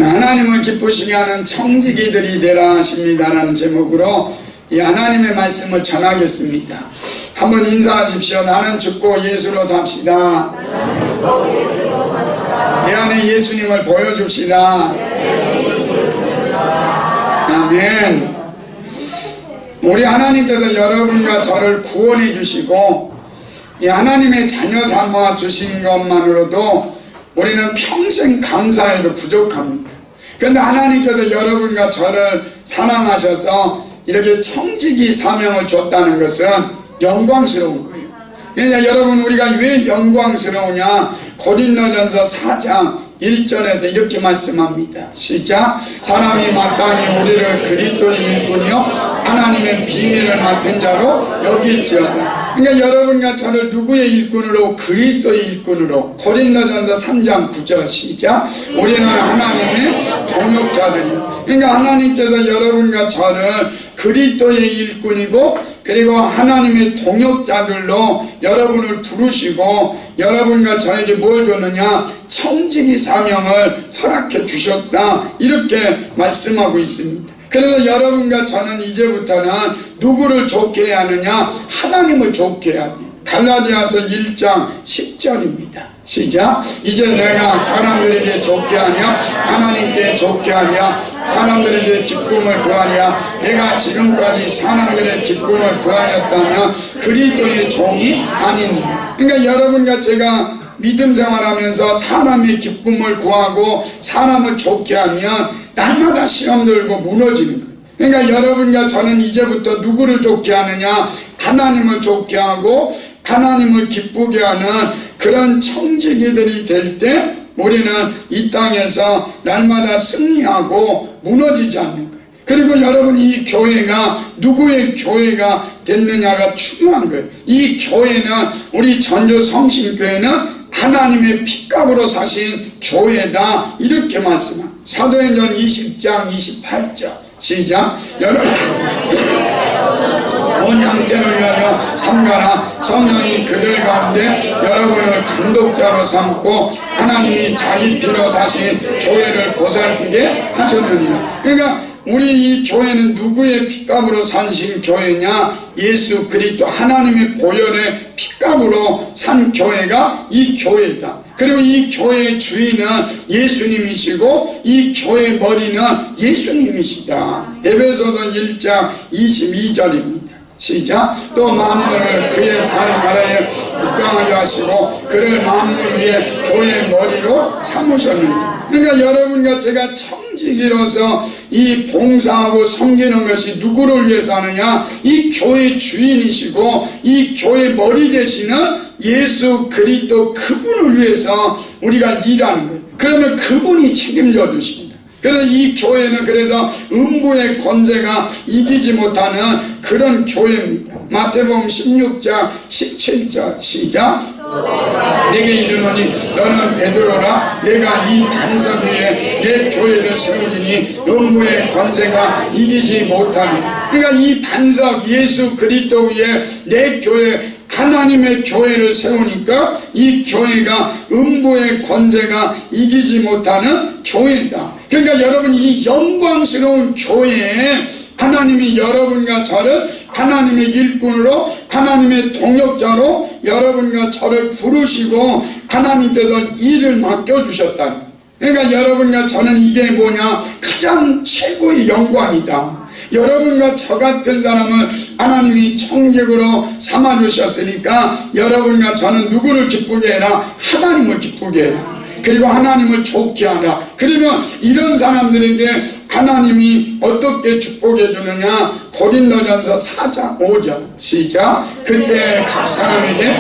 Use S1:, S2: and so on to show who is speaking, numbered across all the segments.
S1: 하나님을 기쁘시게 하는 청지기들이 되라 하십니다라는 제목으로 이 하나님의 말씀을 전하겠습니다. 한번 인사하십시오. 나는 죽고 예수로 삽시다. 내 안에 예수님을 보여줍시다. 아멘. 우리 하나님께서 여러분과 저를 구원해 주시고 이 하나님의 자녀 삼아 주신 것만으로도 우리는 평생 감사해도 부족합니다. 그런데 하나님께서 여러분과 저를 사랑하셔서 이렇게 청지기 사명을 줬다는 것은 영광스러운 거예요. 그러니까 여러분, 우리가 왜 영광스러우냐? 고린도전서 4장 1절에서 이렇게 말씀합니다. 시작. 사람이 마땅히 우리를 그리스도의 일꾼이요 하나님의 비밀을 맡은 자로 여길지어다. 그러니까 여러분과 저를 누구의 일꾼으로? 그리스도의 일꾼으로. 고린도전서 3장 9절 시작. 우리는 하나님의 동역자들이요. 그러니까 하나님께서 여러분과 저를 그리스도의 일꾼이고 그리고 하나님의 동역자들로 여러분을 부르시고 여러분과 저에게 뭘 줬느냐? 청지기 사명을 허락해 주셨다, 이렇게 말씀하고 있습니다. 그래서 여러분과 저는 이제부터는 누구를 좋게 해야 하느냐? 하나님을 좋게 해야 돼요. 갈라디아서 1장 10절입니다. 시작. 이제 내가 사람들에게 좋게 하냐? 하나님께 좋게 하냐? 사람들에게 기쁨을 구하냐? 내가 지금까지 사람들의 기쁨을 구하였다면 그리스도의 종이 아니니. 그러니까 여러분과 제가 믿음 생활하면서 사람의 기쁨을 구하고 사람을 좋게 하면 날마다 시험 들고 무너지는 거예요. 그러니까 여러분과 저는 이제부터 누구를 좋게 하느냐? 하나님을 좋게 하고 하나님을 기쁘게 하는 그런 청지기들이 될 때 우리는 이 땅에서 날마다 승리하고 무너지지 않는 거예요. 그리고 여러분, 이 교회가 누구의 교회가 됐느냐가 중요한 거예요. 이 교회는, 우리 전주 성심교회는 하나님의 핏값으로 사신 교회다, 이렇게 말씀합니다. 사도행전 20장 28절 시작. 여러분 온 양떼를 위하여 삼가라. 성령이 그들 가운데 여러분을 감독자로 삼고 하나님이 자기 피로 사신 교회를 보살피게 하셨느니라. 그러니까 우리 이 교회는 누구의 핏값으로 사신 교회냐? 예수 그리스도 하나님의 보혈의 핏값으로 산 교회가 이 교회다. 그리고 이 교회의 주인은 예수님이시고 이 교회의 머리는 예수님이시다. 에베소서 1장 22절입니다. 시작. 또 만물을 그의 발 아래에 입강하게 하시고 그를 만물 위에 교회의 머리로 삼으셨느니라. 그러니까 여러분과 제가 청지기로서 이 봉사하고 섬기는 것이 누구를 위해서 하느냐? 이 교회 주인이시고 이 교회 머리 되시는 예수 그리스도 그분을 위해서 우리가 일하는 거예요. 그러면 그분이 책임져 주십니다. 그래서 이 교회는 그래서 음부의 권세가 이기지 못하는 그런 교회입니다. 마태복음 16장 17절 시작. 내게 이르노니 너는 베드로라. 내가 이 반석 위에 내 교회를 세우리니 음부의 권세가 이기지 못하니. 그러니까 이 반석 예수 그리스도 위에 내 교회, 하나님의 교회를 세우니까 이 교회가 음부의 권세가 이기지 못하는 교회다. 그러니까 여러분, 이 영광스러운 교회에 하나님이 여러분과 저를 하나님의 일꾼으로 하나님의 동역자로 여러분과 저를 부르시고 하나님께서 일을 맡겨주셨다. 그러니까 여러분과 저는 이게 뭐냐? 가장 최고의 영광이다. 여러분과 저 같은 사람을 하나님이 청직으로 삼아주셨으니까 여러분과 저는 누구를 기쁘게 해라? 하나님을 기쁘게 해라. 그리고 하나님을 좋게 하라. 그러면 이런 사람들에게 하나님이 어떻게 축복해 주느냐? 고린도전서 4장 5절 시작. 그때 각 사람에게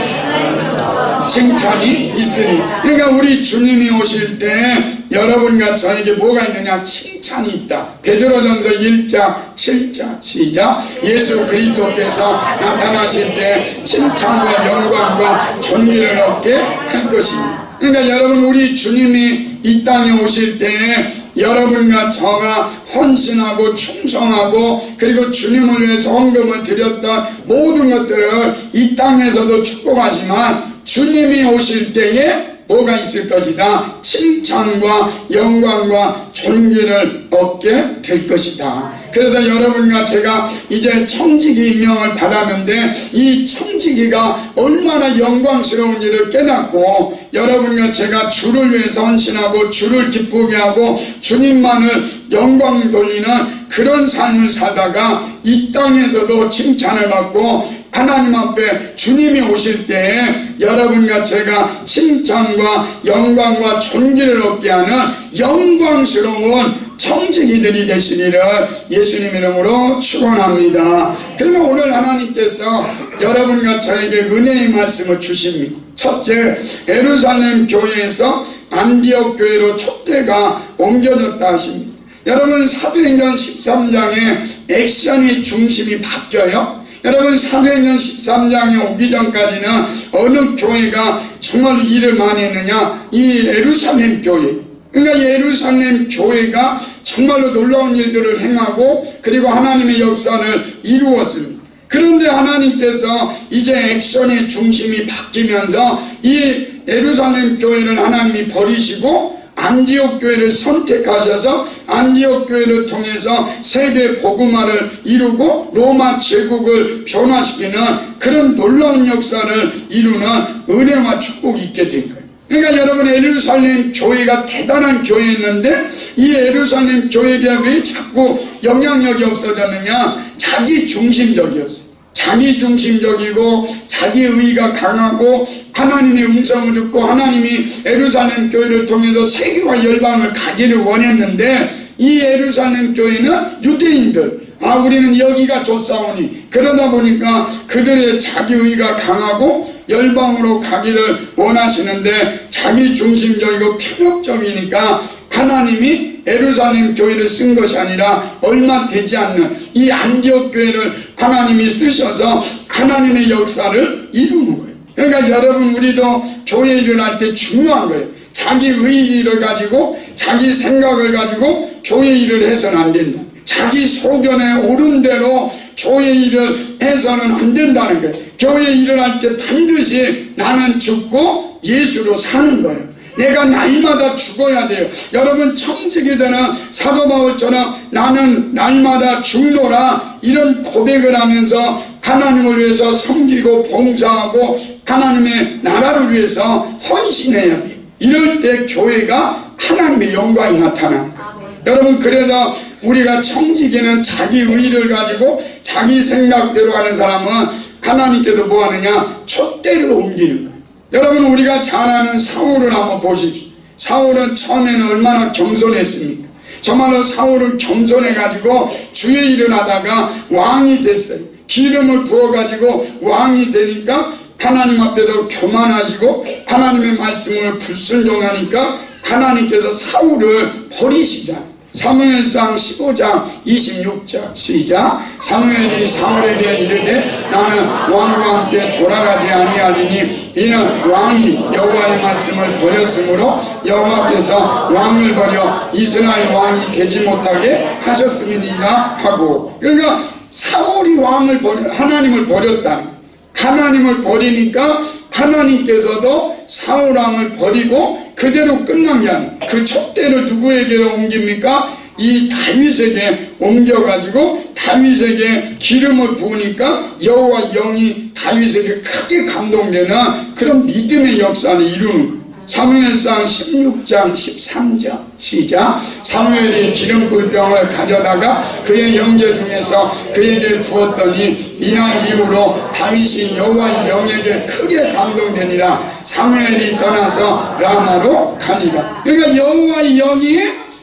S1: 칭찬이 있으니. 그러니까 우리 주님이 오실 때 여러분과 저에게 뭐가 있느냐? 칭찬이 있다. 베드로전서 1장 7절 시작. 예수 그리스도께서 나타나실 때 칭찬과 영광과 존귀를 얻게 할 것이니. 그러니까 여러분, 우리 주님이 이 땅에 오실 때 여러분과 저가 헌신하고 충성하고 그리고 주님을 위해서 헌금을 드렸던 모든 것들을 이 땅에서도 축복하지만 주님이 오실 때에 뭐가 있을 것이다? 칭찬과 영광과 존귀를 얻게 될 것이다. 그래서 여러분과 제가 이제 청지기 임명을 받았는데 이 청지기가 얼마나 영광스러운지를 깨닫고 여러분과 제가 주를 위해서 헌신하고 주를 기쁘게 하고 주님만을 영광 돌리는 그런 삶을 살다가 이 땅에서도 칭찬을 받고 하나님 앞에 주님이 오실 때에 여러분과 제가 칭찬과 영광과 존귀를 얻게 하는 영광스러운 청지기들이 되시기를 예수님 이름으로 축원합니다. 그러면 오늘 하나님께서 여러분과 저에게 은혜의 말씀을 주십니다. 첫째, 예루살렘 교회에서 안디옥 교회로 촛대가 옮겨졌다 하십니다. 여러분, 사도행전 13장에 액션의 중심이 바뀌어요. 여러분, 사도행전 13장에 오기 전까지는 어느 교회가 정말 일을 많이 했느냐? 이 예루살렘 교회. 그러니까 예루살렘 교회가 정말로 놀라운 일들을 행하고 그리고 하나님의 역사를 이루었습니다. 그런데 하나님께서 이제 액션의 중심이 바뀌면서 이 예루살렘 교회를 하나님이 버리시고 안디옥 교회를 선택하셔서 안디옥 교회를 통해서 세계 복음화를 이루고 로마 제국을 변화시키는 그런 놀라운 역사를 이루는 은혜와 축복이 있게 된 거예요. 그러니까 여러분, 예루살렘 교회가 대단한 교회였는데 이 예루살렘 교회가 왜 자꾸 영향력이 없어졌느냐? 자기 중심적이었어요. 자기 중심적이고 자기의가 강하고 하나님의 음성을 듣고 하나님이 예루살렘 교회를 통해서 세계와 열방을 가기를 원했는데 이 예루살렘 교회는 유대인들, 우리는 여기가 좋사오니, 그러다 보니까 그들의 자기의가 강하고 열방으로 가기를 원하시는데 자기 중심적이고 편협적이니까 하나님이 예루살렘 교회를 쓴 것이 아니라 얼마 되지 않는 이 안디옥 교회를 하나님이 쓰셔서 하나님의 역사를 이루는 거예요. 그러니까 여러분, 우리도 교회 일을 할 때 중요한 거예요. 자기 의의를 가지고 자기 생각을 가지고 교회 일을 해서는 안 된다. 자기 소견에 옳은 대로 교회 일을 해서는 안 된다는 거예요. 교회 일을 할 때 반드시 나는 죽고 예수로 사는 거예요. 내가 날마다 죽어야 돼요. 여러분, 청지기들은 사도 바울처럼 나는 날마다 죽노라 이런 고백을 하면서 하나님을 위해서 섬기고 봉사하고 하나님의 나라를 위해서 헌신해야 돼요. 이럴 때 교회가 하나님의 영광이 나타납니다. 여러분, 그래서 우리가 청지기는 자기 의의를 가지고 자기 생각대로 하는 사람은 하나님께서 뭐 하느냐? 촛대를 옮기는 거예요. 여러분, 우리가 잘 아는 사울을 한번 보십시오. 사울은 처음에는 얼마나 겸손했습니까? 정말로 사울은 겸손해가지고 주의 일을 하다가 왕이 됐어요. 기름을 부어가지고 왕이 되니까 하나님 앞에서 교만하시고 하나님의 말씀을 불순종하니까 하나님께서 사울을 버리시잖아요. 사무엘상 15장 26절 시작. 사무엘이 사울에게 이르되 나는 왕과 함께 돌아가지 아니하리니 이는 왕이 여호와의 말씀을 버렸으므로 여호와께서 왕을 버려 이스라엘 왕이 되지 못하게 하셨음이니라 하고. 그러니까 사울이 왕을 하나님을 버렸다는 거예요. 하나님을 버리니까 하나님께서도 사울 왕을 버리고 그대로 끝난 게 아니에요. 그 촛대를 누구에게로 옮깁니까? 이 다윗에게 옮겨가지고 다윗에게 기름을 부으니까 여호와 영이 다윗에게 크게 감동되는 그런 믿음의 역사를 이루는 거예요. 사무엘상 16장 13절 시작. 사무엘이 기름불병을 가져다가 그의 형제 중에서 그에게 부었더니 이날 이후로 다윗이 여호와의 영에게 크게 감동되니라. 사무엘이 떠나서 라마로 가니라. 그러니까 여호와의 영이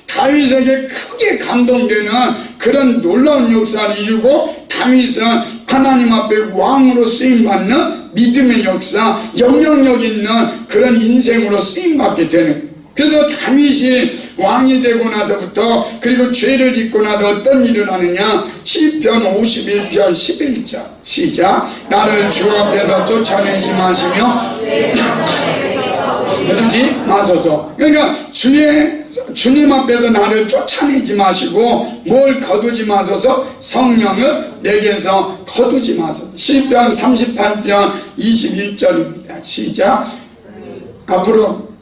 S1: 다윗에게 크게 감동되는 그런 놀라운 역사를 이루고 다윗은 하나님 앞에 왕으로 쓰임받는 믿음의 역사, 영향력 있는 그런 인생으로 쓰임받게 되는 거예요. 그래서 다윗이 왕이 되고 나서부터 그리고 죄를 짓고 나서 어떤 일을 하느냐? 시편 51편 11절 시작. 나를 주 앞에서 쫓아내지 마시며 그러지 마소서. 그러니까 주님 앞에서 나를 쫓아내지 마시고 뭘 거두지 마소서? 성령을 내게서 거두지 마소서. 시편 38편 21절입니다. 시작. 앞으로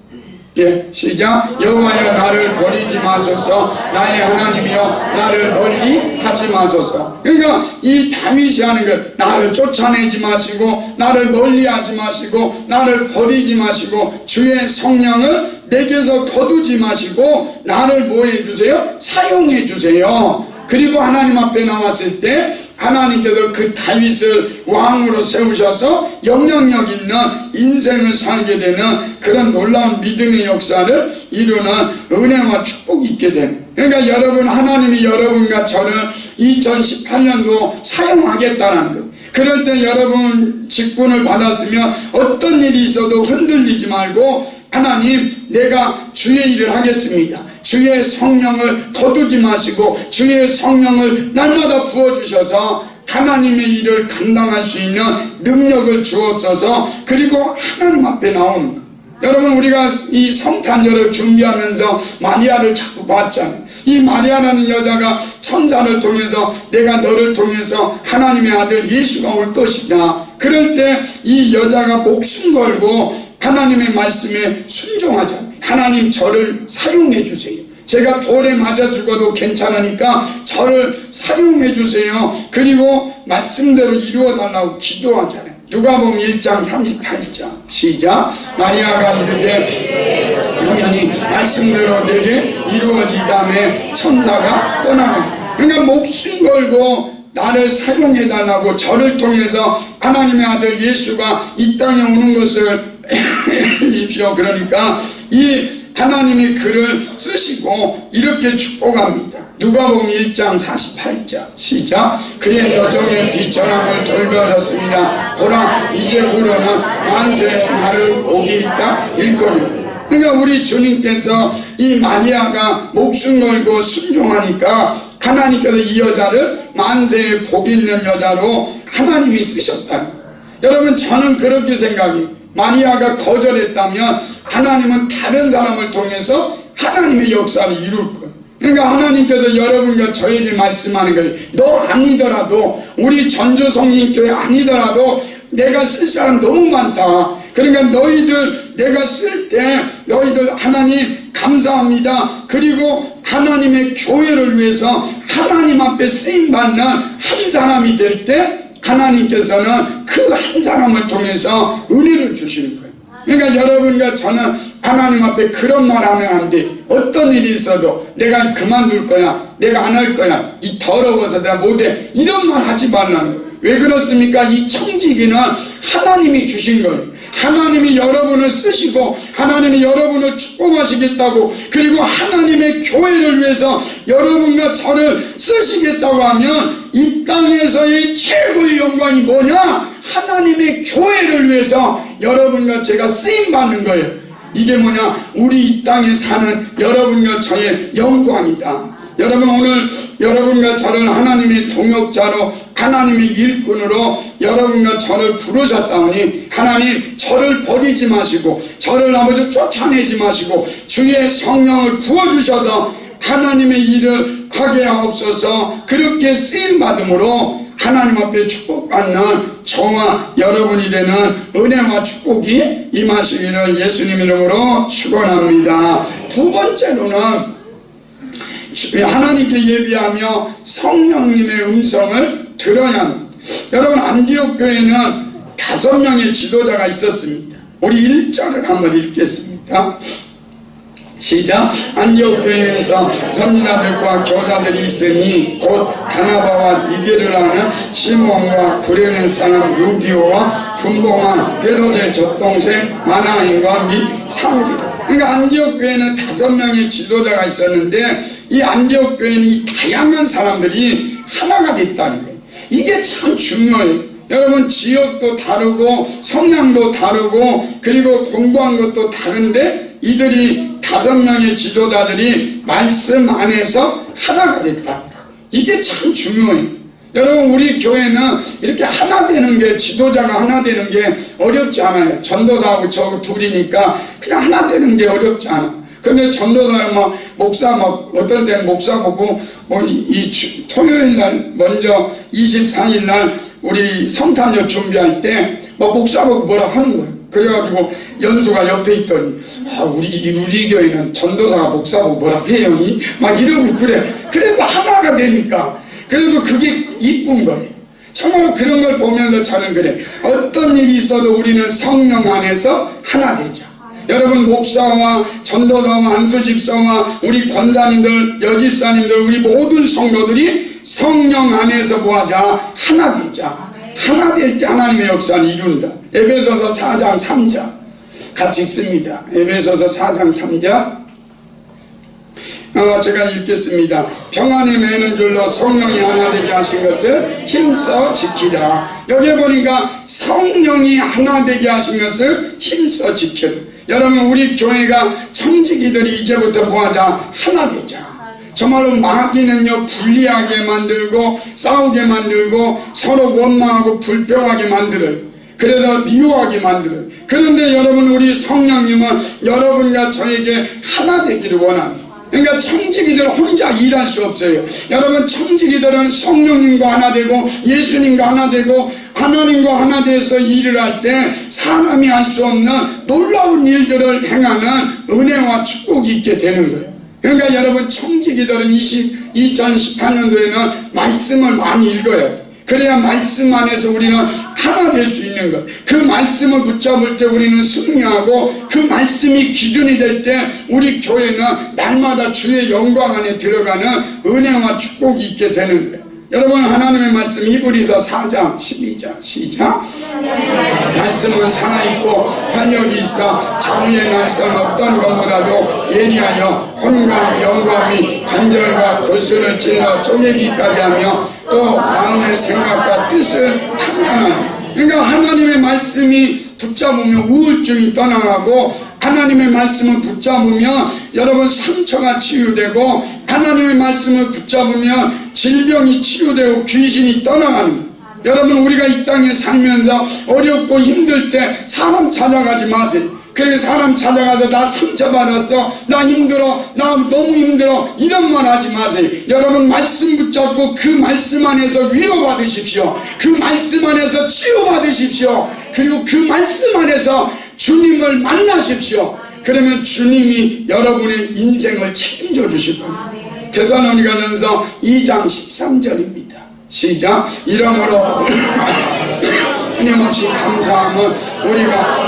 S1: 예, 시작. 여호와여 나를 버리지 마소서. 나의 하나님이여 나를 멀리 하지 마소서. 그러니까 이 다윗이 하는 것, 나를 쫓아내지 마시고 나를 멀리 하지 마시고 나를 버리지 마시고 주의 성령을 내게서 거두지 마시고 나를 뭐 해주세요? 사용해 주세요. 그리고 하나님 앞에 나왔을 때 하나님께서 그 다윗을 왕으로 세우셔서 영향력 있는 인생을 살게 되는 그런 놀라운 믿음의 역사를 이루는 은혜와 축복이 있게 되는, 그러니까 여러분, 하나님이 여러분과 저를 2018년도 사용하겠다는 것. 그럴 때 여러분 직분을 받았으면 어떤 일이 있어도 흔들리지 말고 하나님, 내가 주의 일을 하겠습니다. 주의 성령을 거두지 마시고 주의 성령을 날마다 부어주셔서 하나님의 일을 감당할 수 있는 능력을 주옵소서. 그리고 하나님 앞에 나오는 것. 여러분, 우리가 이 성탄절을 준비하면서 마리아를 자꾸 봤잖아요. 이 마리아라는 여자가 천사를 통해서 내가 너를 통해서 하나님의 아들 예수가 올 것이다. 그럴 때 이 여자가 목숨 걸고 하나님의 말씀에 순종하자. 하나님, 저를 사용해 주세요. 제가 돌에 맞아 죽어도 괜찮으니까 저를 사용해 주세요. 그리고 말씀대로 이루어 달라고 기도하잖아요. 누가복음 1장 38절 시작. 마리아가 이르되 영원히 말씀대로 내게 이루어지다며 천사가 떠나가. 그러니까 목숨 걸고 나를 사용해 달라고, 저를 통해서 하나님의 아들 예수가 이 땅에 오는 것을 해주십시오. 그러니까 이 하나님이 글을 쓰시고 이렇게 축복합니다. 누가복음 1장 48절 시작. 그의 여종의 비천함을 돌벼졌습니다. 보라, 이제부로는 만세 나를 복이 있다 일거니와. 그러니까 우리 주님께서 이 마리아가 목숨 걸고 순종하니까 하나님께서 이 여자를 만세의 복 있는 여자로 하나님이 쓰셨다. 여러분, 저는 그렇게 생각해요. 마리아가 거절했다면 하나님은 다른 사람을 통해서 하나님의 역사를 이룰 거예요. 그러니까 하나님께서 여러분과 저에게 말씀하는 거예요. 너 아니더라도, 우리 전주성령교회 아니더라도 내가 쓸 사람 너무 많다. 그러니까 너희들 내가 쓸 때 너희들 하나님 감사합니다. 그리고 하나님의 교회를 위해서 하나님 앞에 쓰임받는 한 사람이 될 때 하나님께서는 그 한 사람을 통해서 은혜를 주시는 거예요. 그러니까 여러분과 저는 하나님 앞에 그런 말 하면 안 돼. 어떤 일이 있어도 내가 그만둘 거야, 내가 안 할 거야, 이 더러워서 내가 못해, 이런 말 하지 말라는 거예요. 왜 그렇습니까? 이 청지기는 하나님이 주신 거예요. 하나님이 여러분을 쓰시고 하나님이 여러분을 축복하시겠다고, 그리고 하나님의 교회를 위해서 여러분과 저를 쓰시겠다고 하면 이 땅에서의 최고의 영광이 뭐냐? 하나님의 교회를 위해서 여러분과 제가 쓰임받는 거예요. 이게 뭐냐? 우리 이 땅에 사는 여러분과 저의 영광이다. 여러분, 오늘 여러분과 저를 하나님의 동역자로, 하나님의 일꾼으로 여러분과 저를 부르셨사오니 하나님, 저를 버리지 마시고 저를 아버지 쫓아내지 마시고 주의 성령을 부어주셔서 하나님의 일을 하게 하옵소서. 그렇게 쓰임받음으로 하나님 앞에 축복받는 저와 여러분이 되는 은혜와 축복이 임하시기를 예수님 이름으로 축원합니다. 두 번째로는 하나님께 예비하며 성령님의 음성을 들어야 합니다. 여러분, 안디옥 교회는 5명의 지도자가 있었습니다. 우리 1절을 한번 읽겠습니다. 시작. 안디옥 교회에서 선지자들과 교사들이 있으니 곧 바나바와 니게를 하는 시몬과 구레네 사람 루기오와 분봉한 헤롯의 젖동생 마나인과 및 사울이라. 그러니까 안디옥 교회는 5명의 지도자가 있었는데 이 안디옥 교회는 이 다양한 사람들이 하나가 됐다는 거예요. 이게 참 중요해요. 여러분, 지역도 다르고 성향도 다르고 그리고 공부한 것도 다른데 이들이 5명의 지도자들이 말씀 안에서 하나가 됐다. 이게 참 중요해요. 여러분, 우리 교회는 이렇게 하나 되는 게, 지도자가 하나 되는 게 어렵지 않아요. 전도사하고 저 둘이니까 그냥 하나 되는 게 어렵지 않아. 근데 전도사가 막 목사 막 어떤 때는 목사 보고 토요일 날 먼저 24일 날 우리 성탄절 준비할 때 막 목사 보고 뭐라 하는 거예요. 그래가지고 연수가 옆에 있더니 우리 교회는 전도사가 목사고 뭐라 해요? 막 이러고 그래. 그래도 하나가 되니까 그래도 그게 이쁜 거예요. 정말 그런 걸 보면서 저는 그래. 어떤 일이 있어도 우리는 성령 안에서 하나 되자. 여러분 목사와 전도사와 안수집사와 우리 권사님들 여집사님들 우리 모든 성도들이 성령 안에서 뭐하자? 하나 되자. 하나 될 때 하나님의 역사를 이룬다. 에베소서 4장 3절 같이 읽습니다. 에베소서 4장 3절 제가 읽겠습니다. 평안에 매는 줄로 성령이 하나 되게 하신 것을 힘써 지키라. 여기 보니까 성령이 하나 되게 하신 것을 힘써 지키라. 여러분 우리 교회가 청지기들이 이제부터 뭐하자? 하나 되자. 정말로 마귀는요 불리하게 만들고 싸우게 만들고 서로 원망하고 불평하게 만들어요. 그래서 미워하게 만들어요. 그런데 여러분 우리 성령님은 여러분과 저에게 하나 되기를 원합니다. 그러니까 청지기들 혼자 일할 수 없어요. 여러분 청지기들은 성령님과 하나 되고 예수님과 하나 되고 하나님과 하나 돼서 일을 할 때 사람이 할 수 없는 놀라운 일들을 행하는 은혜와 축복이 있게 되는 거예요. 그러니까 여러분 청지기들은 2018년도에는 말씀을 많이 읽어야 돼. 그래야 말씀 안에서 우리는 하나 될 수 있는 것. 그 말씀을 붙잡을 때 우리는 승리하고 그 말씀이 기준이 될 때 우리 교회는 날마다 주의 영광 안에 들어가는 은혜와 축복이 있게 되는 거예요. 여러분 하나님의 말씀 히브리서 4장 12절 시작. 말씀은 살아있고 활력이 있어 자유의 날선 어떤 것보다도 예리하여 혼과 영과 및 관절과 골수를 찔러 쪼개기까지 하며 또 마음의 생각과 뜻을 판단하는. 그러니까 하나님의 말씀이 붙잡으면 우울증이 떠나가고 하나님의 말씀을 붙잡으면 여러분 상처가 치유되고 하나님의 말씀을 붙잡으면 질병이 치유되고 귀신이 떠나가는 거예요. 여러분 우리가 이 땅에 살면서 어렵고 힘들 때 사람 찾아가지 마세요. 그래 사람 찾아가서 나 상처받았어, 나 힘들어, 나 너무 힘들어 이런 말 하지 마세요. 여러분 말씀 붙잡고 그 말씀 안에서 위로받으십시오. 그 말씀 안에서 치유받으십시오. 그리고 그 말씀 안에서 주님을 만나십시오. 그러면 주님이 여러분의 인생을 책임져 주실 겁니다. 데살로니가전서 2장 13절입니다 시작. 이러므로 끊임없이 감사함은 우리가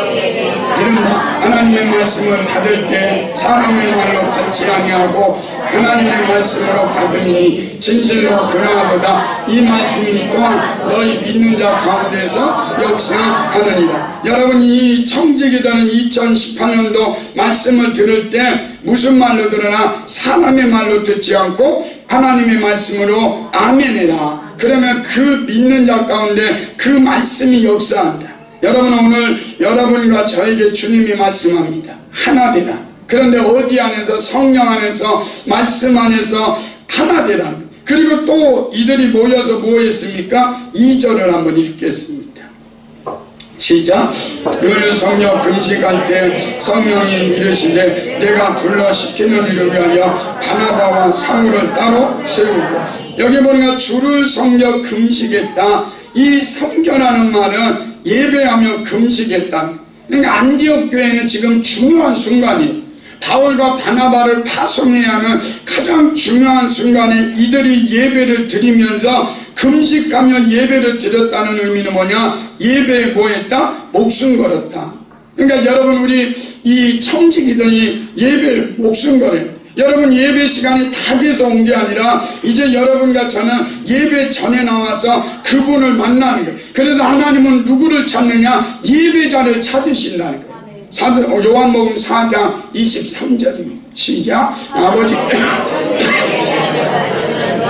S1: 이른바 하나님의 말씀을 받을 때 사람의 말로 받지 아니하고 하나님의 말씀으로 받으니 진실로 그러하도다. 이 말씀이 또한 너희 믿는 자 가운데서 역사하느니라. 여러분 이 청지기들은 2018년도 말씀을 들을 때 무슨 말로 들으나 사람의 말로 듣지 않고 하나님의 말씀으로 아멘해라. 그러면 그 믿는 자 가운데 그 말씀이 역사한다. 여러분 오늘 여러분과 저에게 주님이 말씀합니다. 하나 되라. 그런데 어디 안에서? 성령 안에서 말씀 안에서 하나 되라. 그리고 또 이들이 모여서 뭐 했습니까? 2절을 한번 읽겠습니다. 시작. 요일 성령 금식할 때 성령이 이르시되 내가 불러 시키는 일을 위하여 바나바와 사울을 따로 세우고. 여기 보니까 주를 섬겨 금식했다. 이 섬겨라는 말은 예배하며 금식했다. 그러니까 안디옥 교회는 지금 중요한 순간이 바울과 바나바를 파송해야 하는 가장 중요한 순간에 이들이 예배를 드리면서 금식하며 예배를 드렸다는 의미는 뭐냐? 예배에 뭐 했다? 목숨 걸었다. 그러니까 여러분 우리 이 청지기들이 예배를 목숨 걸어요. 여러분 예배 시간이 다 돼서 온 게 아니라 이제 여러분과 저는 예배 전에 나와서 그분을 만나는 거예요. 그래서 하나님은 누구를 찾느냐? 예배자를 찾으신다는 거예요. 요한복음 4장 23절입니다 시작. 아버지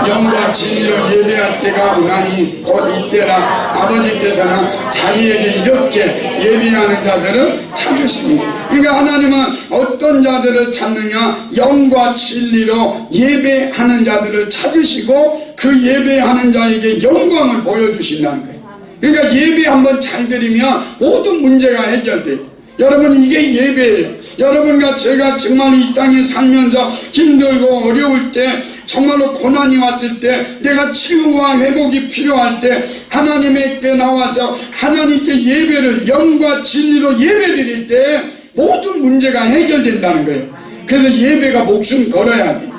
S1: 영과 진리로 예배할 때가 오나니 곧 이때라. 아버지께서는 자기에게 이렇게 예배하는 자들을 찾으십니다. 그러니까 하나님은 어떤 자들을 찾느냐? 영과 진리로 예배하는 자들을 찾으시고 그 예배하는 자에게 영광을 보여주신다는 거예요. 그러니까 예배 한번 잘 드리면 모든 문제가 해결돼요. 여러분, 이게 예배예요. 여러분과 제가 정말 이 땅에 살면서 힘들고 어려울 때, 정말로 고난이 왔을 때, 내가 치유와 회복이 필요할 때 하나님께 나와서 하나님께 예배를, 영과 진리로 예배드릴 때 모든 문제가 해결된다는 거예요. 그래서 예배가 목숨 걸어야 돼요.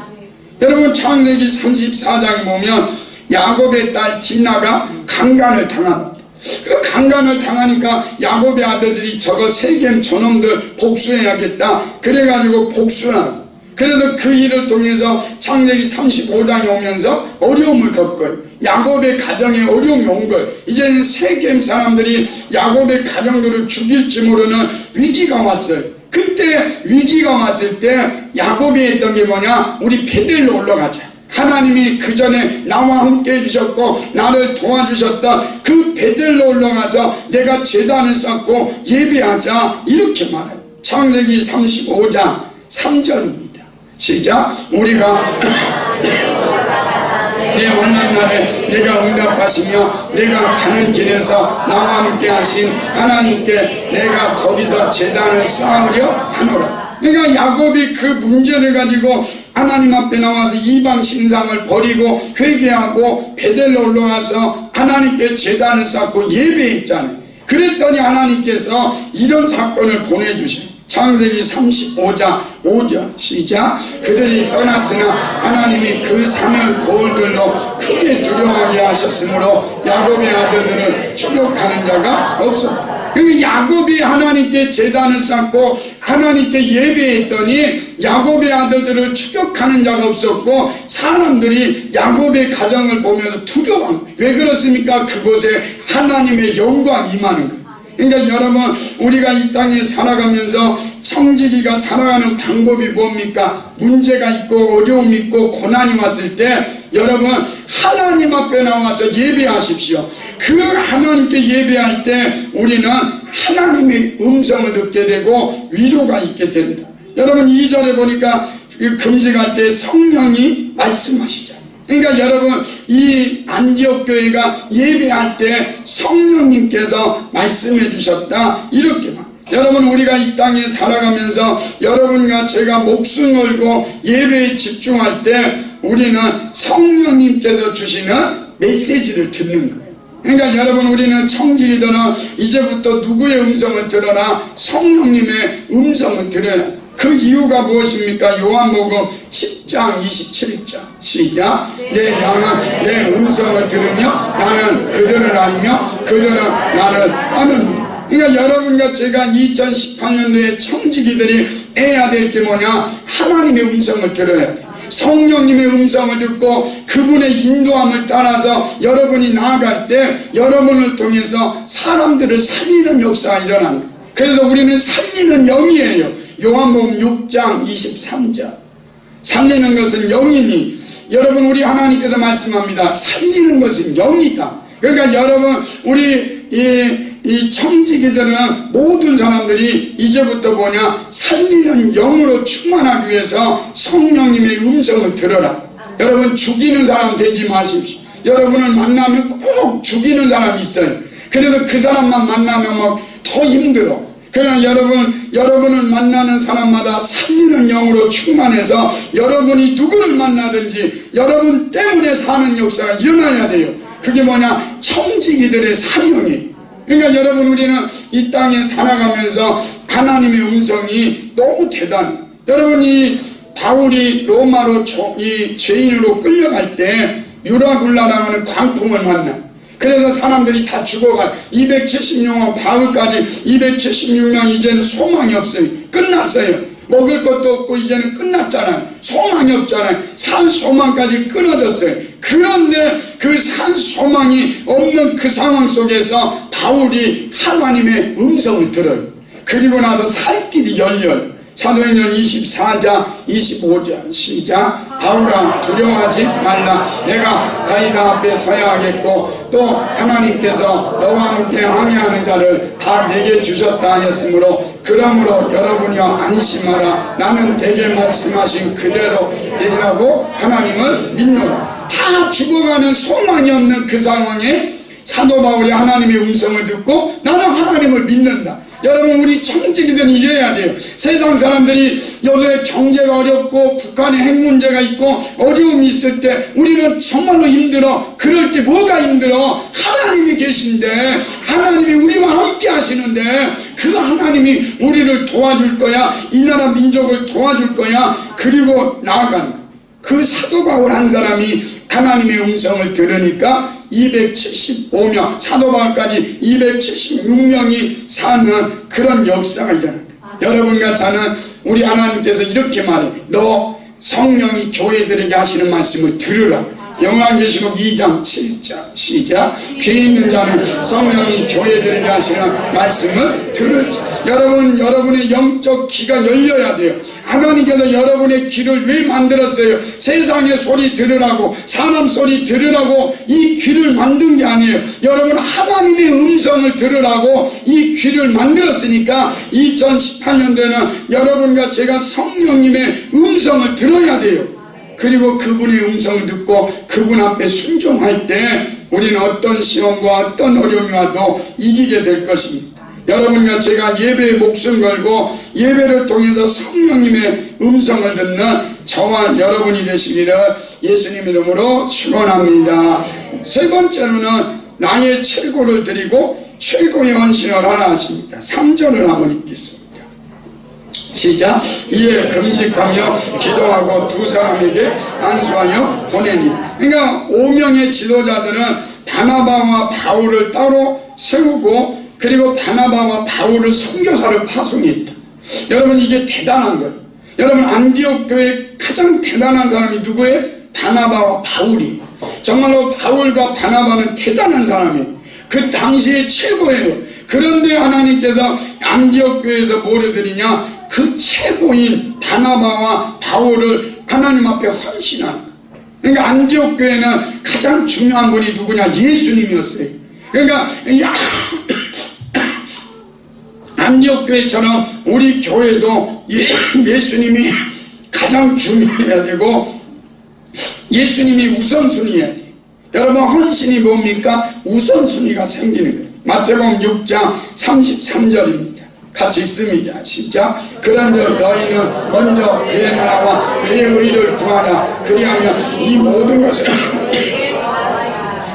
S1: 여러분, 창세기 34장에 보면 야곱의 딸 디나가 강간을 당합니다. 그 강간을 당하니까 야곱의 아들들이 저거 세겜 저놈들 복수해야겠다, 그래가지고 복수하고, 그래서 그 일을 통해서 창세기 35장에 오면서 어려움을 겪어요. 야곱의 가정에 어려움이 온 거예요. 이제는 세겜 사람들이 야곱의 가정들을 죽일지 모르는 위기가 왔어요. 그때 위기가 왔을 때 야곱이 했던 게 뭐냐, 우리 베델로 올라가자. 하나님이 그 전에 나와 함께 해주셨고 나를 도와주셨다, 그 베델로 올라가서 내가 제단을 쌓고 예배하자, 이렇게 말해요. 창세기 35장 3절입니다. 시작. 우리가 내 만난 날에 내가 응답하시며 내가 가는 길에서 나와 함께 하신 하나님께 내가 거기서 제단을 쌓으려 하노라. 그러니까 야곱이 그 문제를 가지고 하나님 앞에 나와서 이방 신상을 버리고 회개하고 베델로 올라가서 하나님께 제단을 쌓고 예배했잖아요. 그랬더니 하나님께서 이런 사건을 보내주셔요. 창세기 35장 5절 시작. 그들이 떠났으나 하나님이 그 산을 돌들로 크게 두려워하게 하셨으므로 야곱의 아들들을 추격하는 자가 없었다. 야곱이 하나님께 제단을 쌓고 하나님께 예배했더니 야곱의 아들들을 추격하는 자가 없었고 사람들이 야곱의 가정을 보면서 두려워합니다. 왜 그렇습니까? 그곳에 하나님의 영광이 임하는 거예요. 그러니까 여러분, 우리가 이 땅에 살아가면서 청지기가 살아가는 방법이 뭡니까? 문제가 있고 어려움이 있고 고난이 왔을 때 여러분, 하나님 앞에 나와서 예배하십시오. 그 하나님께 예배할 때 우리는 하나님의 음성을 듣게 되고 위로가 있게 된다. 여러분, 2절에 보니까 금식할 때 성령이 말씀하시죠. 그러니까 여러분, 이 안디옥 교회가 예배할 때 성령님께서 말씀해 주셨다, 이렇게 말. 여러분, 우리가 이 땅에 살아가면서 여러분과 제가 목숨 걸고 예배에 집중할 때 우리는 성령님께서 주시는 메시지를 듣는 거예요. 그러니까 여러분, 우리는 청지기들은 이제부터 누구의 음성을 들어라? 성령님의 음성을 들어야 합니다. 그 이유가 무엇입니까? 요한복음 10장 27절 시작. 내 양은 내 음성을 들으며 나는 그들을 알며 그들은 나를 아느니라. 그러니까 여러분과 제가 2018년도에 청지기들이 해야 될 게 뭐냐? 하나님의 음성을 들어야 돼. 성령님의 음성을 듣고 그분의 인도함을 따라서 여러분이 나아갈 때 여러분을 통해서 사람들을 살리는 역사가 일어납니다. 그래서 우리는 살리는 영이에요. 요한복음 6장 23절. 살리는 것은 영이니, 여러분, 우리 하나님께서 말씀합니다. 살리는 것은 영이다. 그러니까 여러분, 우리 이 청지기들은 모든 사람들이 이제부터 뭐냐? 살리는 영으로 충만하기 위해서 성령님의 음성을 들어라. 여러분, 죽이는 사람 되지 마십시오. 여러분을 만나면 꼭 죽이는 사람이 있어요. 그래서 그 사람만 만나면 막 더 힘들어. 그러나 여러분을 만나는 사람마다 살리는 영으로 충만해서 여러분이 누구를 만나든지 여러분 때문에 사는 역사가 일어나야 돼요. 그게 뭐냐? 청지기들의 사명이에요. 그러니까 여러분, 우리는 이 땅에 살아가면서 하나님의 음성이 너무 대단해요. 여러분이 바울이 로마로 이 죄인으로 끌려갈 때 유라굴라라고 하는 광풍을 만나요. 그래서 사람들이 다 죽어가요. 270명하고 바울까지 276명, 이제는 소망이 없어요. 끝났어요. 먹을 것도 없고 이제는 끝났잖아요. 소망이 없잖아요. 산 소망까지 끊어졌어요. 그런데 그 산 소망이 없는 그 상황 속에서 바울이 하나님의 음성을 들어요. 그리고 나서 살 길이 열려요. 사도행전 24장 25절 시작. 바울아, 두려워하지 말라. 내가 가이사 앞에 서야 하겠고 또 하나님께서 너와 함께 항해하는 자를 다 내게 주셨다 하였으므로 그러므로 여러분이여 안심하라. 나는 내게 말씀하신 그대로 되리라고 하나님을 믿노라. 다 죽어가는 소망이 없는 그 상황에 사도 바울이 하나님의 음성을 듣고 나는 하나님을 믿는다. 여러분 우리 청지기들은 이래야 돼요. 세상 사람들이 요새 경제가 어렵고 북한에 핵 문제가 있고 어려움이 있을 때 우리는 정말로 힘들어. 그럴 때 뭐가 힘들어? 하나님이 계신데, 하나님이 우리와 함께 하시는데 그 하나님이 우리를 도와줄 거야. 이 나라 민족을 도와줄 거야. 그리고 나아가는 거야. 그 사도 바울 한 사람이 하나님의 음성을 들으니까 275명, 사도 바울까지 276명이 사는 그런 역사가 일어난 거예요. 여러분과 저는 우리 하나님께서 이렇게 말해요. 너 성령이 교회들에게 하시는 말씀을 들으라. 요한계시록 2장 7절 시작. 귀 있는 자는 성령이 교회들에게 하시는 말씀을 들으라. 여러분, 여러분의 영적 귀가 열려야 돼요. 하나님께서 여러분의 귀를 왜 만들었어요? 세상의 소리 들으라고, 사람 소리 들으라고 이 귀를 만든 게 아니에요. 여러분 하나님의 음성을 들으라고 이 귀를 만들었으니까 2018년도에는 여러분과 제가 성령님의 음성을 들어야 돼요. 그리고 그분의 음성을 듣고 그분 앞에 순종할 때 우리는 어떤 시험과 어떤 어려움이 와도 이기게 될 것입니다. 여러분과 제가 예배에 목숨 걸고 예배를 통해서 성령님의 음성을 듣는 저와 여러분이 되시기를 예수님 이름으로 축원합니다. 세 번째로는 나의 최고를 드리고 최고의 헌신을 하라 하십니다. 3절을 한번 읽겠습니다. 시작. 이에 금식하며 기도하고 두 사람에게 안수하여 보내니. 그러니까 5명의 지도자들은 바나바와 바울을 따로 세우고 그리고 바나바와 바울을 선교사를 파송했다. 여러분 이게 대단한 거예요. 여러분 안디옥 교회 가장 대단한 사람이 누구예요? 바나바와 바울이. 정말로 바울과 바나바는 대단한 사람이에요. 그 당시에 최고예요. 그런데 하나님께서 안디옥 교회에서 뭐를 드리냐? 그 최고인 바나바와 바울을 하나님 앞에 헌신한 거예요. 그러니까 안디옥 교회는 가장 중요한 분이 누구냐? 예수님이었어요. 그러니까 안디옥 교회처럼 우리 교회도 예수님이 가장 중요해야 되고 예수님이 우선순위해야 돼요. 여러분 헌신이 뭡니까? 우선순위가 생기는 거예요. 마태복음 6장 33절입니다. 같이 읽습니다. 시작. 그런즉 너희는 먼저 그의 나라와 그의 의를 구하라. 그리하면 이 모든 것을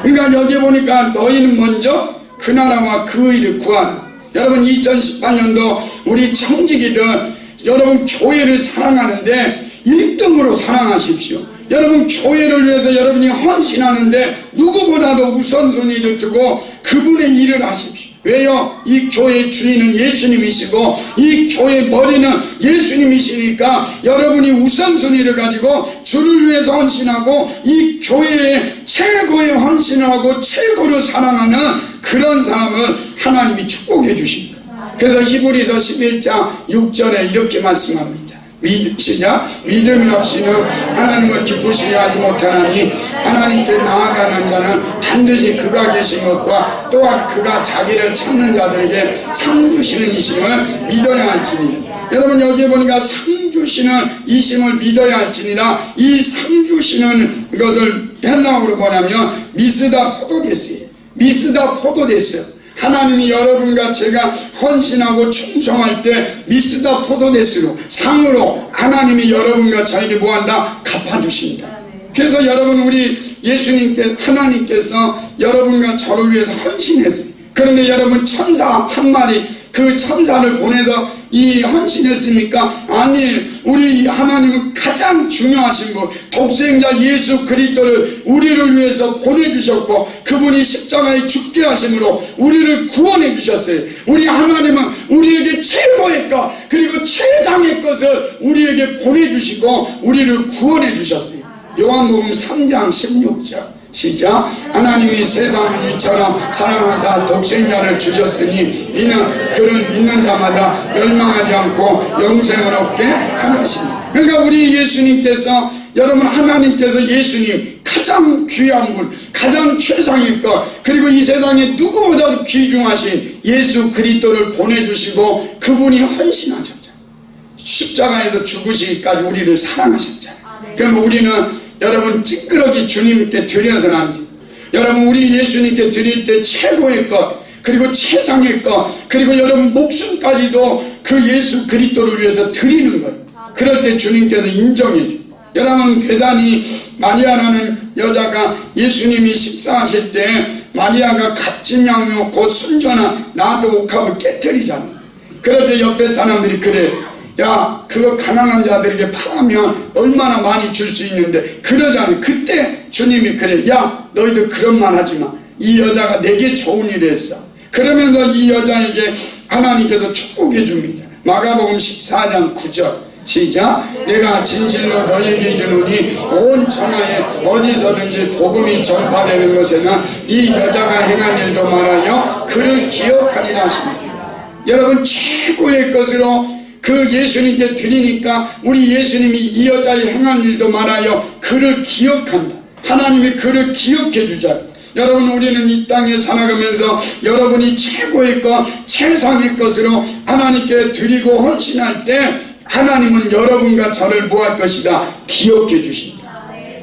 S1: 그러니까 여기 보니까 너희는 먼저 그 나라와 그 의를 구하라. 여러분 2018년도 우리 청지기들 여러분 교회를 사랑하는데 1등으로 사랑하십시오. 여러분 교회를 위해서 여러분이 헌신하는데 누구보다도 우선순위를 두고 그분의 일을 하십시오. 왜요? 이 교회의 주인은 예수님이시고 이 교회의 머리는 예수님이시니까 여러분이 우선순위를 가지고 주를 위해서 헌신하고 이 교회의 최고의 헌신을 하고 최고로 사랑하는 그런 사람을 하나님이 축복해 주십니다. 그래서 히브리서 11장 6절에 이렇게 말씀합니다. 믿음이 없이는 하나님을 기쁘시게 하지 못하나니 하나님께 나아가는 자는 반드시 그가 계신 것과 또한 그가 자기를 찾는 자들에게 상 주시는 이심을 믿어야 할지니. 여러분 여기 보니까 상 주시는 이심을 믿어야 할지니라. 이 상 주시는 것을 헬라어로 뭐냐면 미스다 포도데스예요. 미스다 포도데스. 하나님이 여러분과 제가 헌신하고 충성할 때 미스다 포도데스로 상으로 하나님이 여러분과 저에게 뭐한다? 갚아주신다. 그래서 여러분 우리 예수님께 하나님께서 여러분과 저를 위해서 헌신했어요. 그런데 여러분 천사 한 마리 그 천사를 보내서 이 헌신했습니까? 아니, 우리 하나님은 가장 중요하신 분 독생자 예수 그리스도를 우리를 위해서 보내주셨고 그분이 십자가에 죽게 하심으로 우리를 구원해 주셨어요. 우리 하나님은 우리에게 최고의 것 그리고 최상의 것을 우리에게 보내주시고 우리를 구원해 주셨어요. 요한복음 3장 16절 시작. 하나님이 세상을 이처럼 사랑하사 독생자를 주셨으니 이는 그를 믿는 자마다 멸망하지 않고 영생을 얻게 하시니. 그러니까 우리 예수님께서 여러분 하나님께서 예수님 가장 귀한 분 가장 최상의 것 그리고 이 세상에 누구보다도 귀중하신 예수 그리스도를 보내주시고 그분이 헌신하셨잖아요. 십자가에서 죽으시기까지 우리를 사랑하셨잖아요. 그럼 우리는 여러분 찌끄러기 주님께 드려서는 안 돼요. 여러분 우리 예수님께 드릴 때 최고의 것 그리고 최상의 것, 그리고 여러분 목숨까지도 그 예수 그리스도를 위해서 드리는 거예요. 그럴 때 주님께서 인정해 줘요. 여러분 대단히 마리아라는 여자가 예수님이 식사하실 때 마리아가 값진 양료 곧 순전한 나도 옥합을 깨뜨리잖아. 그럴 때 옆에 사람들이 그래, 야 그거 가난한 자들에게 팔으면 얼마나 많이 줄 수 있는데 그러잖아요. 그때 주님이 그래, 야 너희들 그런 말 하지마. 이 여자가 내게 좋은 일을 했어. 그러면서 이 여자에게 하나님께서 축복해 줍니다. 마가복음 14장 9절 시작. 내가 진실로 너희에게 이르노니 온 천하에 어디서든지 복음이 전파되는 것에는 이 여자가 행한 일도 말하여 그를 기억하리라 하십니다. 여러분 최고의 것으로 그 예수님께 드리니까 우리 예수님이 이 여자의 행한 일도 말하여 그를 기억한다. 하나님이 그를 기억해 주자. 여러분 우리는 이 땅에 살아가면서 여러분이 최고의 것, 최상의 것으로 하나님께 드리고 헌신할 때 하나님은 여러분과 저를 뭐 할 것이다? 기억해 주신다.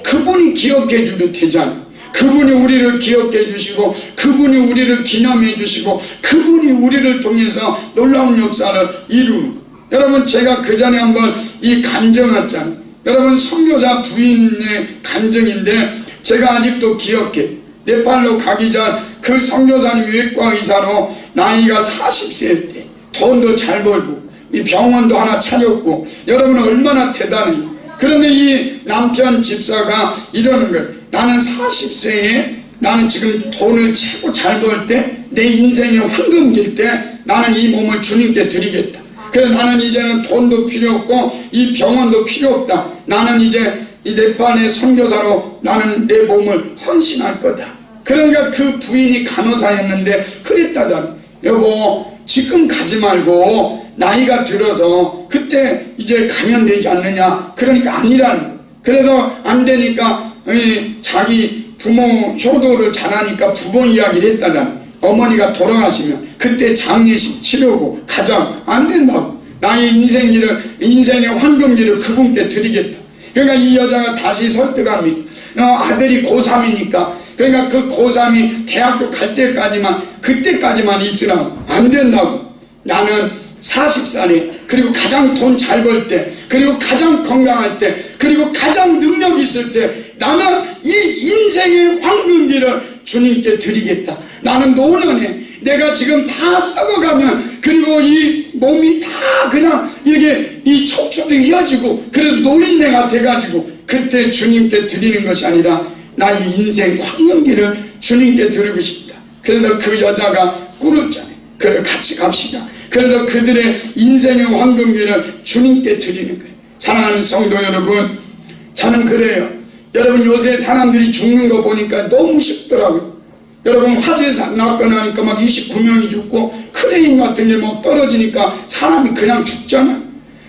S1: 그분이 기억해 주면 되잖아요. 그분이 우리를 기억해 주시고 그분이 우리를 기념해 주시고 그분이 우리를 통해서 놀라운 역사를 이루는 거예요. 여러분 제가 그 전에 한번 이 간증 왔잖아요. 여러분 선교사 부인의 간증인데 제가 아직도 기억해. 네팔로 가기 전 그 선교사님 외과 의사로 나이가 40세일 때 돈도 잘 벌고 이 병원도 하나 차렸고 여러분 얼마나 대단해요. 그런데 이 남편 집사가 이러는 거예요. 나는 40세에 나는 지금 돈을 최고 잘 벌 때 내 인생의 황금기일 때 나는 이 몸을 주님께 드리겠다. 그래서 나는 이제는 돈도 필요 없고 이 병원도 필요 없다. 나는 이제 이 네팔의 선교사로 나는 내 몸을 헌신할 거다. 그러니까 그 부인이 간호사였는데 그랬다잖아. 여보 지금 가지 말고 나이가 들어서 그때 이제 가면 되지 않느냐. 그러니까 아니라는 거예요. 그래서 안 되니까 자기 부모 효도를 잘하니까 부모 이야기를 했다잖아. 어머니가 돌아가시면 그때 장례식 치르고 가자. 안 된다고. 나의 인생의 황금기를 그분께 드리겠다. 그러니까 이 여자가 다시 설득합니다. 아들이 고3이니까 그러니까 그 고3이 대학교 갈 때까지만 그때까지만 있으라고. 안 된다고. 나는 40살에 그리고 가장 돈 잘 벌 때 그리고 가장 건강할 때 그리고 가장 능력 있을 때 나는 이 인생의 황금기를 주님께 드리겠다. 나는 노년에 내가 지금 다 썩어가면 그리고 이 몸이 다 그냥 이렇게 이 척추도 휘어지고 그래도 노인네가 돼가지고 그때 주님께 드리는 것이 아니라 나의 인생 황금기를 주님께 드리고 싶다. 그래서 그 여자가 꿇었잖아요. 그래 같이 갑시다. 그래서 그들의 인생의 황금기를 주님께 드리는 거예요. 사랑하는 성도 여러분, 저는 그래요. 여러분 요새 사람들이 죽는 거 보니까 너무 쉽더라고요. 여러분 화재 났거나 하니까 막 29명이 죽고 크레인 같은 게 뭐 떨어지니까 사람이 그냥 죽잖아요.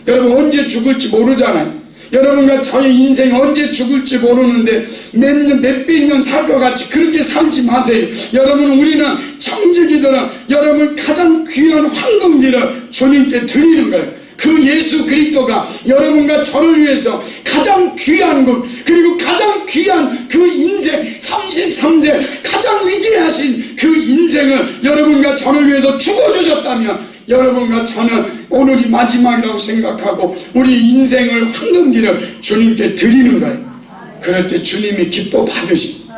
S1: 여러분 언제 죽을지 모르잖아요. 여러분과 저의 인생 언제 죽을지 모르는데 몇백 년 살 것 같이 그렇게 살지 마세요. 여러분 우리는 청지기들은 여러분 가장 귀한 황금기를 주님께 드리는 거예요. 그 예수 그리스도가 여러분과 저를 위해서 가장 귀한 것 그리고 가장 귀한 그 인생 33세 가장 위대하신 그 인생을 여러분과 저를 위해서 죽어주셨다면 여러분과 저는 오늘이 마지막이라고 생각하고 우리 인생을 황금기를 주님께 드리는 거예요. 그럴 때 주님이 기뻐 받으십니다.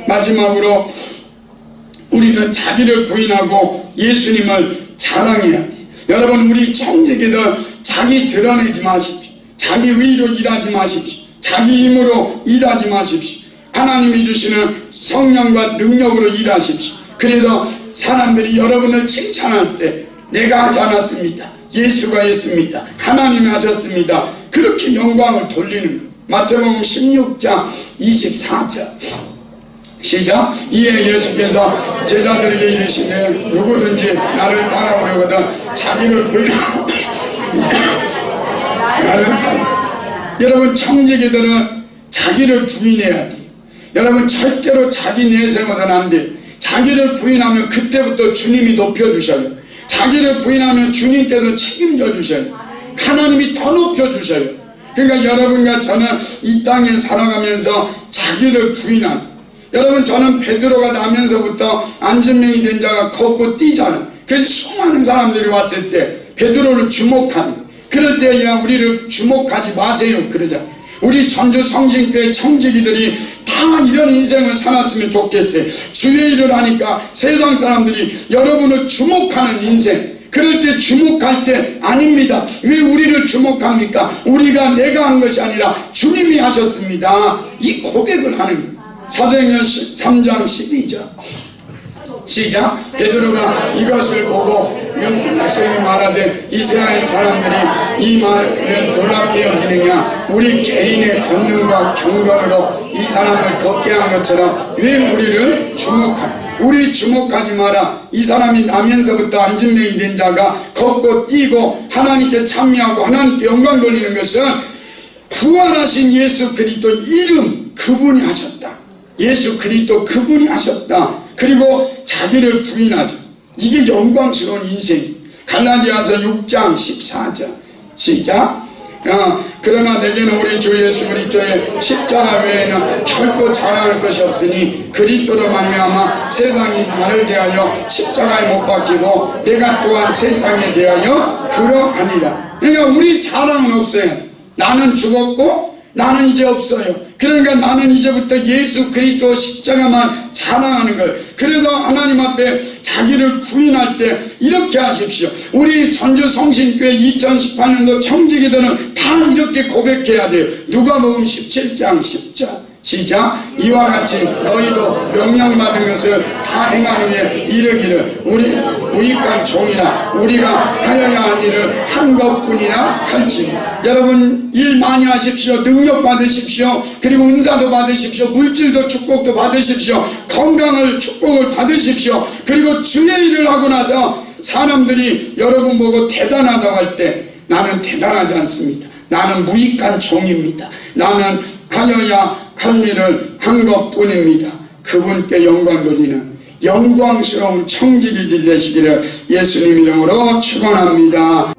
S1: 마지막으로 우리는 자기를 부인하고 예수님을 자랑해야 돼. 여러분 우리 청지기들 자기 드러내지 마십시오. 자기 의로 일하지 마십시오. 자기 힘으로 일하지 마십시오. 하나님이 주시는 성령과 능력으로 일하십시오. 그래서 사람들이 여러분을 칭찬할 때 내가 하지 않았습니다. 예수가 했습니다. 하나님이 하셨습니다. 그렇게 영광을 돌리는 거예요. 마태복음 16장 24절 시작. 이에 예수께서 제자들에게 이르시되 누구든지 나를 따라오려거든 자기를 부인하고 나를 따라. 여러분 청지기들은 자기를 부인해야 돼요. 여러분 절대로 자기 내세워서는 안 돼요. 자기를 부인하면 그때부터 주님이 높여주셔요. 자기를 부인하면 주님께서 책임져 주셔요. 하나님이 더 높여주셔요. 그러니까 여러분과 저는 이 땅에 살아가면서 자기를 부인하는, 여러분, 저는 베드로가 나면서부터 안진명이 된 자가 걷고 뛰잖아요. 그래서 수많은 사람들이 왔을 때 베드로를 주목합니다. 그럴 때야 우리를 주목하지 마세요 그러자. 우리 전주 성신교회 청지기들이 다 이런 인생을 살았으면 좋겠어요. 주의 일을 하니까 세상 사람들이 여러분을 주목하는 인생, 그럴 때 주목할 때 아닙니다. 왜 우리를 주목합니까? 우리가 내가 한 것이 아니라 주님이 하셨습니다. 이 고백을 하는 거예요. 사도행전 3장 12절 시작. 베드로가 이것을 보고 백성이 말하되 이스라엘 사람들이 이 말을 놀랍게 여기느냐? 우리 개인의 권능과 경건으로 이 사람을 걷게 한 것처럼 왜 우리를 주목하냐? 우리 주목하지 마라. 이 사람이 나면서부터 안진명이 된 자가 걷고 뛰고 하나님께 참여하고 하나님께 영광 돌리는 것은 부활하신 예수 그리스도 이름 그분이 하셨다. 예수 그리스도 그분이 하셨다. 그리고 자기를 부인하죠. 이게 영광스러운 인생. 갈라디아서 6장 14절 시작. 그러나 내게는 우리 주 예수 그리스도의 십자가 외에는 결코 자랑할 것이 없으니 그리스도로 말미암아 세상이 나를 대하여 십자가에 못 박히고 내가 또한 세상에 대하여 그러하니라. 그러니까 우리 자랑은 없어요. 나는 죽었고 나는 이제 없어요. 그러니까 나는 이제부터 예수 그리스도 십자가만 자랑하는 걸. 그래서 하나님 앞에 자기를 부인할 때 이렇게 하십시오. 우리 전주 성신교회 2018년도 청지기들은 다 이렇게 고백해야 돼요. 누가복음 17장 10절 시작. 이와 같이 너희도 명령받은 것을 다 행하는 게 이르기를 우리 무익한 종이라 우리가 하여야 할 일을 한 것뿐이라 할지. 여러분, 일 많이 하십시오. 능력 받으십시오. 그리고 은사도 받으십시오. 물질도 축복도 받으십시오. 건강을 축복을 받으십시오. 그리고 주의 일을 하고 나서 사람들이 여러분 보고 대단하다고 할 때 나는 대단하지 않습니다. 나는 무익한 종입니다. 나는 하여야 할 일을 한 것뿐입니다. 그분께 영광 돌리는 영광스러운 청지기들 되시기를 예수님 이름으로 축원합니다.